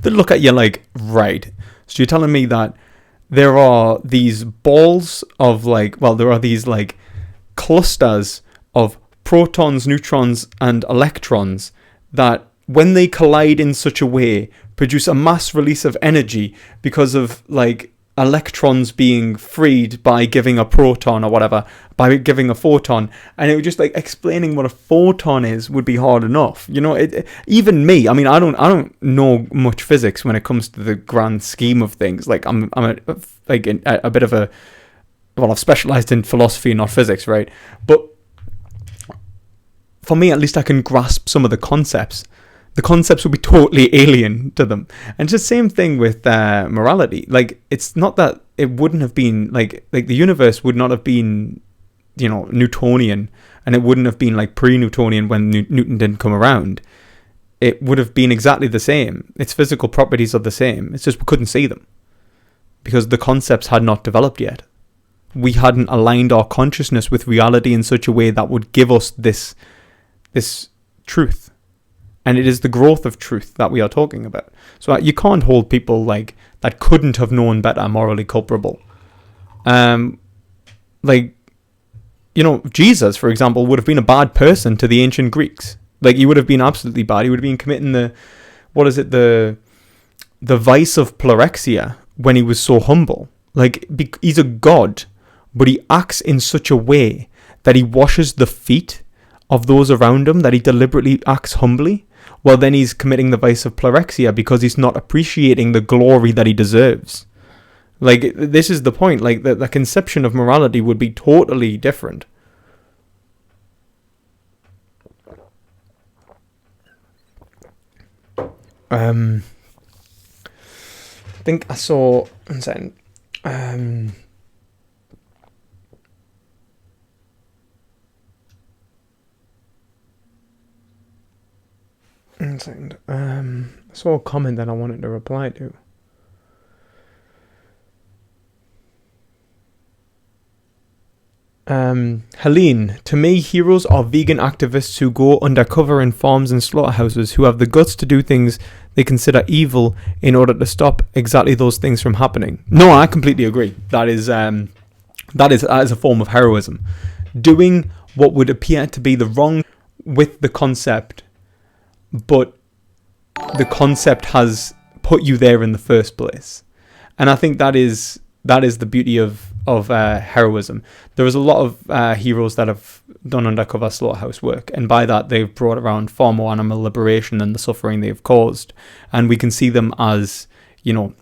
They'd look at you like, right, so you're telling me that there are these balls of, there are these, like, clusters of protons, neutrons, and electrons that, when they collide in such a way, produce a mass release of energy because of, like, electrons being freed by giving a proton or whatever, by giving a photon. And it would just, like, explaining what a photon is would be hard enough. Even me, I mean, I don't know much physics when it comes to the grand scheme of things. Like, I'm a bit of a, well, I've specialized in philosophy, not physics, right? But for me at least, I can grasp some of the concepts. The concepts would be totally alien to them. And it's the same thing with morality. Like, it's not that it wouldn't have been, like the universe would not have been, Newtonian, and it wouldn't have been, like, pre-Newtonian when Newton didn't come around. It would have been exactly the same. Its physical properties are the same. It's just we couldn't see them because the concepts had not developed yet. We hadn't aligned our consciousness with reality in such a way that would give us this truth. And it is the growth of truth that we are talking about. So you can't hold people like that couldn't have known better morally culpable. Jesus, for example, would have been a bad person to the ancient Greeks. Like, he would have been absolutely bad. He would have been committing the vice of plorexia when he was so humble. Like, he's a god, but he acts in such a way that he washes the feet of those around him, that he deliberately acts humbly. Well, then he's committing the vice of plorexia because he's not appreciating the glory that he deserves. Like, this is the point. Like, the conception of morality would be totally different. I think I saw... One second. One second. I saw a comment that I wanted to reply to. Helene, to me, heroes are vegan activists who go undercover in farms and slaughterhouses, who have the guts to do things they consider evil in order to stop exactly those things from happening. No, I completely agree. That is a form of heroism. Doing what would appear to be the wrong with the concept, but the concept has put you there in the first place. And I think that is the beauty of heroism. There is a lot of heroes that have done undercover slaughterhouse work, and by that they've brought around far more animal liberation than the suffering they've caused. And we can see them as, we'll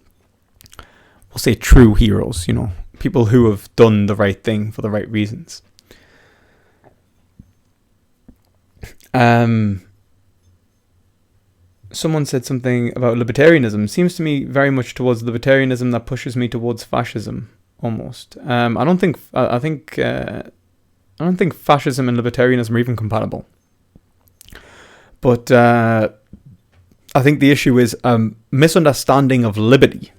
say true heroes, people who have done the right thing for the right reasons. Someone said something about libertarianism. Seems to me very much towards libertarianism that pushes me towards fascism, almost. I don't think fascism and libertarianism are even compatible. But I think the issue is misunderstanding of liberty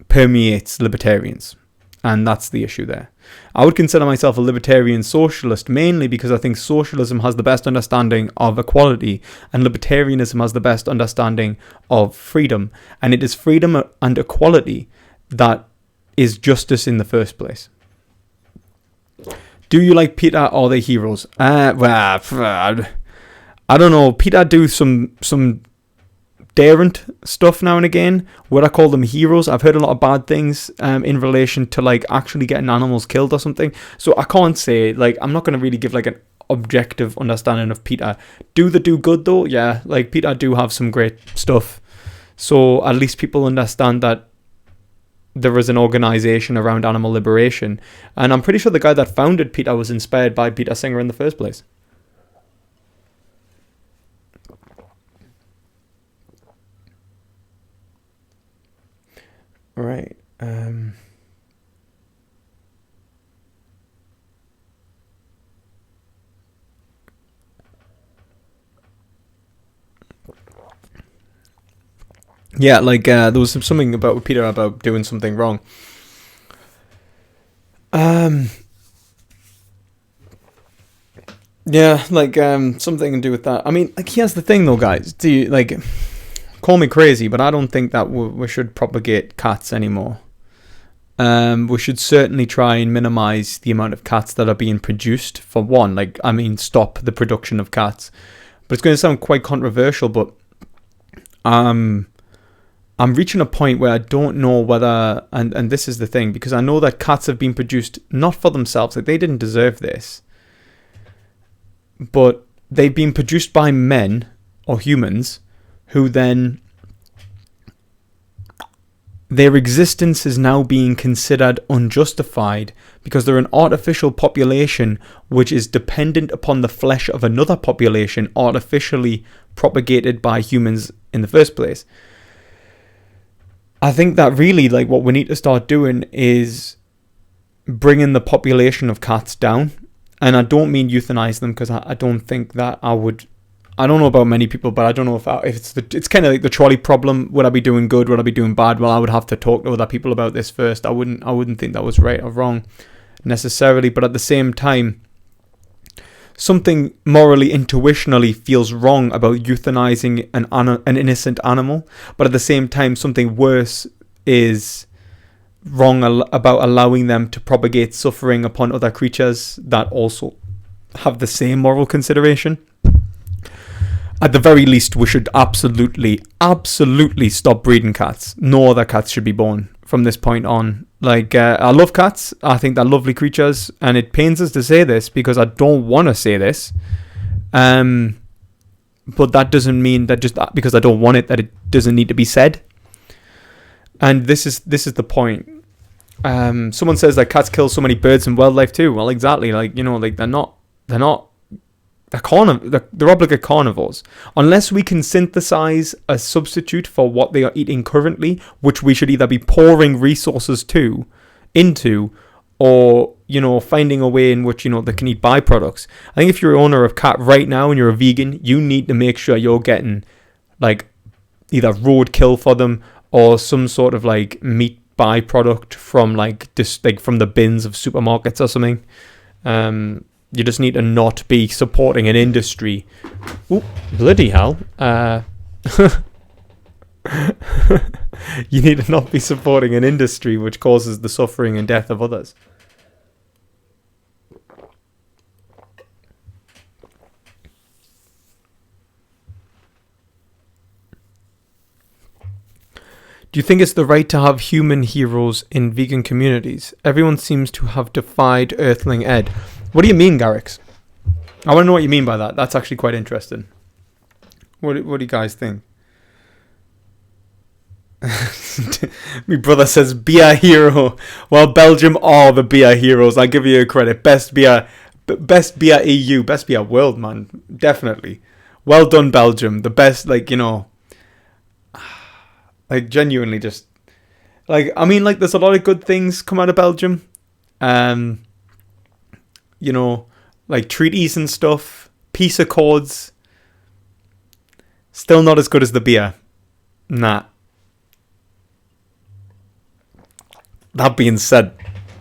permeates libertarians, and that's the issue there. I would consider myself a libertarian socialist mainly because I think socialism has the best understanding of equality and libertarianism has the best understanding of freedom. And it is freedom and equality that is justice in the first place. Do you like PETA or the heroes? I don't know. PETA do some daring stuff now and again. Would I call them heroes? I've heard a lot of bad things in relation to like actually getting animals killed or something. So I can't say, like, I'm not going to really give like an objective understanding of PETA. Do they do good though? Yeah, like PETA do have some great stuff. So at least people understand that there is an organization around animal liberation. And I'm pretty sure the guy that founded PETA was inspired by Peter Singer in the first place. Right. Yeah, like there was something about Peter about doing something wrong. Yeah, like something to do with that. I mean, like, here's the thing though, guys. Do you like call me crazy, but I don't think that we should propagate cats anymore. We should certainly try and minimize the amount of cats that are being produced. For one, like, I mean, stop the production of cats. But it's going to sound quite controversial, but I'm reaching a point where I don't know whether, and this is the thing, because I know that cats have been produced not for themselves, like they didn't deserve this, but they've been produced by men or humans who then their existence is now being considered unjustified because they're an artificial population which is dependent upon the flesh of another population artificially propagated by humans in the first place. I think that really, like, what we need to start doing is bringing the population of cats down. And I don't mean euthanize them, because I don't think that I would. I don't know about many people, but I don't know if it's kind of like the trolley problem. Would I be doing good? Would I be doing bad? Well, I would have to talk to other people about this first. I wouldn't think that was right or wrong necessarily, but at the same time, something morally, intuitionally feels wrong about euthanizing an innocent animal, but at the same time, something worse is wrong about allowing them to propagate suffering upon other creatures that also have the same moral consideration. At the very least, we should absolutely stop breeding cats. No other cats should be born from this point on. Like, I love cats. I think they're lovely creatures. And it pains us to say this because I don't want to say this. But that doesn't mean that just because I don't want it, that it doesn't need to be said. And this is the point. Someone says that cats kill so many birds and wildlife too. Well, exactly. Like, you know, like they're obligate carnivores. Unless we can synthesize a substitute for what they are eating currently, which we should either be pouring resources into, or, you know, finding a way in which, you know, they can eat byproducts. I think if you're an owner of cat right now and you're a vegan, you need to make sure you're getting, like, either roadkill for them or some sort of, like, meat byproduct from, like, just, like, from the bins of supermarkets or something. You just need to not be supporting an industry. Ooh, bloody hell. You need to not be supporting an industry which causes the suffering and death of others. Do you think it's the right to have human heroes in vegan communities? Everyone seems to have defied Earthling Ed. What do you mean, Garrix? I want to know what you mean by that. That's actually quite interesting. What do you guys think? My brother says, be a hero. Well, Belgium are the beer heroes. I give you a credit. Best beer EU. Best beer world, man. Definitely. Well done, Belgium. The best, like, you know... Like, genuinely just... Like, I mean, like, there's a lot of good things come out of Belgium. You know, like treaties and stuff. Peace accords. Still not as good as the beer. Nah. That being said,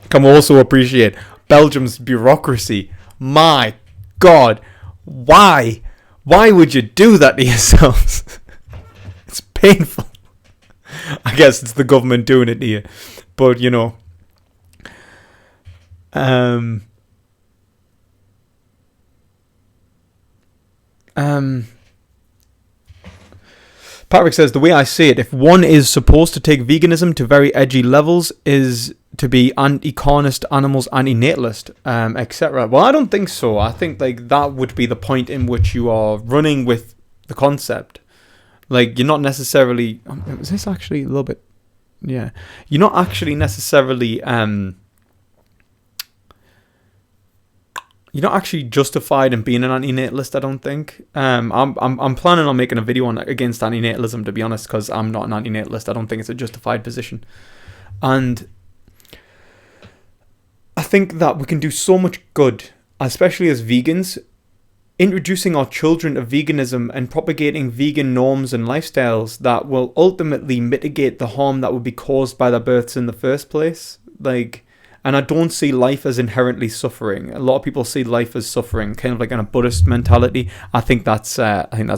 can also appreciate Belgium's bureaucracy. My God. Why? Why would you do that to yourselves? It's painful. I guess it's the government doing it to you. But, you know. Patrick says, the way I see it, if one is supposed to take veganism to very edgy levels, is to be anti-carnist, animals, anti-natalist, etc. Well, I don't think so. I think, like, that would be the point in which you are running with the concept. Like, you're not necessarily... Is this actually a little bit... Yeah. You're not actually necessarily... You're not actually justified in being an anti-natalist, I don't think. I'm planning on making a video on against anti-natalism, to be honest, because I'm not an anti-natalist. I don't think it's a justified position. And I think that we can do so much good, especially as vegans, introducing our children to veganism and propagating vegan norms and lifestyles that will ultimately mitigate the harm that would be caused by their births in the first place. Like... And I don't see life as inherently suffering. A lot of people see life as suffering, kind of like in a Buddhist mentality. I think that's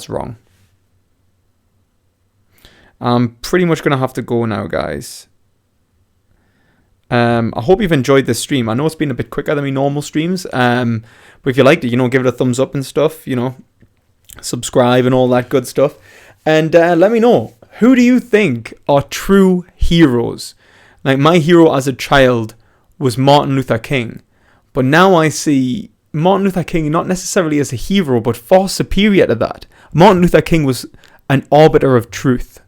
wrong. I'm pretty much gonna have to go now, guys. I hope you've enjoyed this stream. I know it's been a bit quicker than my normal streams. But if you liked it, you know, give it a thumbs up and stuff. You know, subscribe and all that good stuff. And let me know, who do you think are true heroes? Like, my hero as a child was Martin Luther King, but now I see Martin Luther King not necessarily as a hero, but far superior to that. Martin Luther King was an arbiter of truth.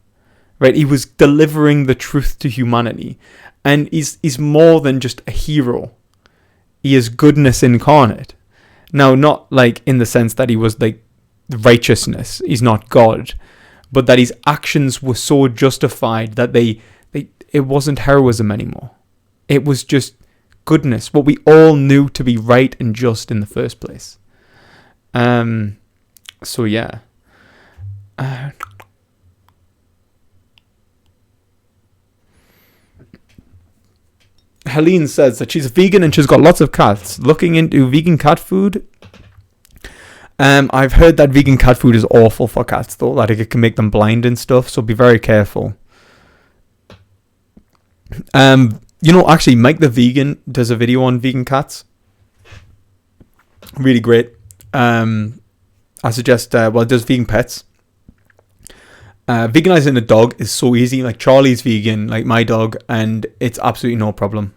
right? He was delivering the truth to humanity, and he's more than just a hero. He is goodness incarnate. Now, not like in the sense that he was like righteousness. He's not God, but that his actions were so justified that it wasn't heroism anymore. It was just goodness, what we all knew to be right and just in the first place. So yeah. Helene says that she's a vegan and she's got lots of cats. Looking into vegan cat food. I've heard that vegan cat food is awful for cats though, that it can make them blind and stuff, so be very careful. Actually Mike the Vegan does a video on vegan cats. Really great. I suggest, it does vegan pets. Veganizing a dog is so easy. Like Charlie's vegan, like my dog, and it's absolutely no problem.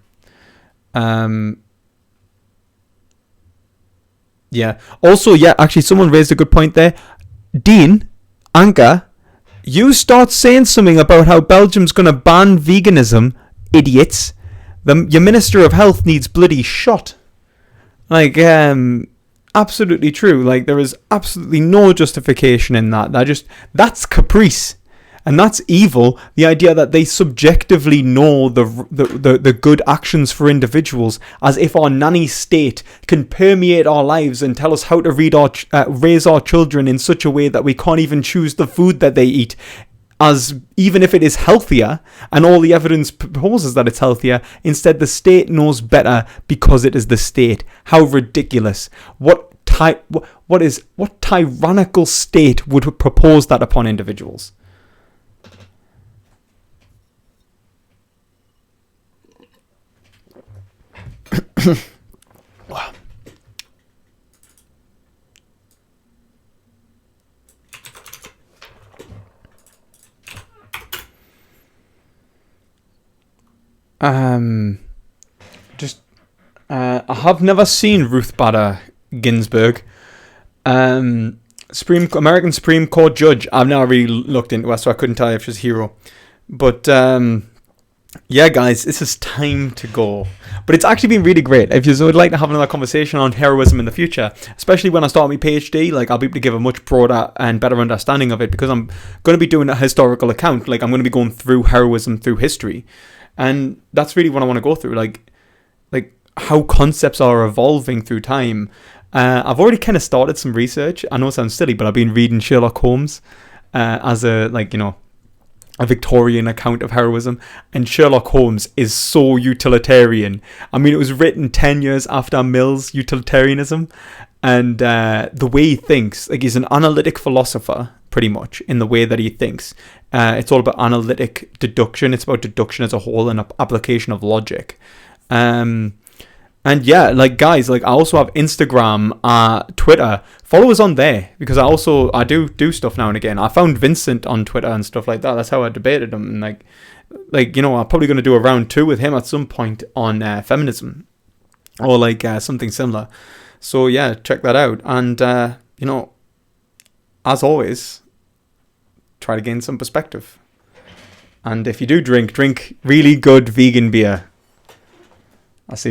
Yeah. Also, actually, someone raised a good point there. Dean, Anka, you start saying something about how Belgium's going to ban veganism, idiots. Your Minister of Health needs bloody shot. Like, absolutely true. Like, there is absolutely no justification in that. That's caprice. And that's evil. The idea that they subjectively know the good actions for individuals, as if our nanny state can permeate our lives and tell us how to raise our children in such a way that we can't even choose the food that they eat, as even if it is healthier, and all the evidence proposes that it's healthier. Instead, the state knows better because it is the state. How ridiculous! What tyrannical state would propose that upon individuals? Wow. I have never seen Ruth Bader Ginsburg. American Supreme Court judge. I've never really looked into her, so I couldn't tell you if she's a hero. But yeah, guys, this is time to go. But it's actually been really great. If you would like to have another conversation on heroism in the future, especially when I start my PhD, like I'll be able to give a much broader and better understanding of it, because I'm going to be doing a historical account. Like I'm going to be going through heroism through history, and that's really what I want to go through. Like how concepts are evolving through time. I've already kind of started some research. I know it sounds silly, but I've been reading Sherlock Holmes as a Victorian account of heroism, and Sherlock Holmes is so utilitarian. I mean, it was written 10 years after Mill's utilitarianism, and the way he thinks, like he's an analytic philosopher, pretty much, in the way that he thinks. It's all about analytic deduction. It's about deduction as a whole and application of logic. And yeah, like guys, like I also have Instagram, Twitter. Follow us on there, because I do stuff now and again. I found Vincent on Twitter and stuff like that. That's how I debated him. And I'm probably going to do a round 2 with him at some point on feminism, or like something similar. So yeah, check that out. And as always, try to gain some perspective. And if you do drink really good vegan beer.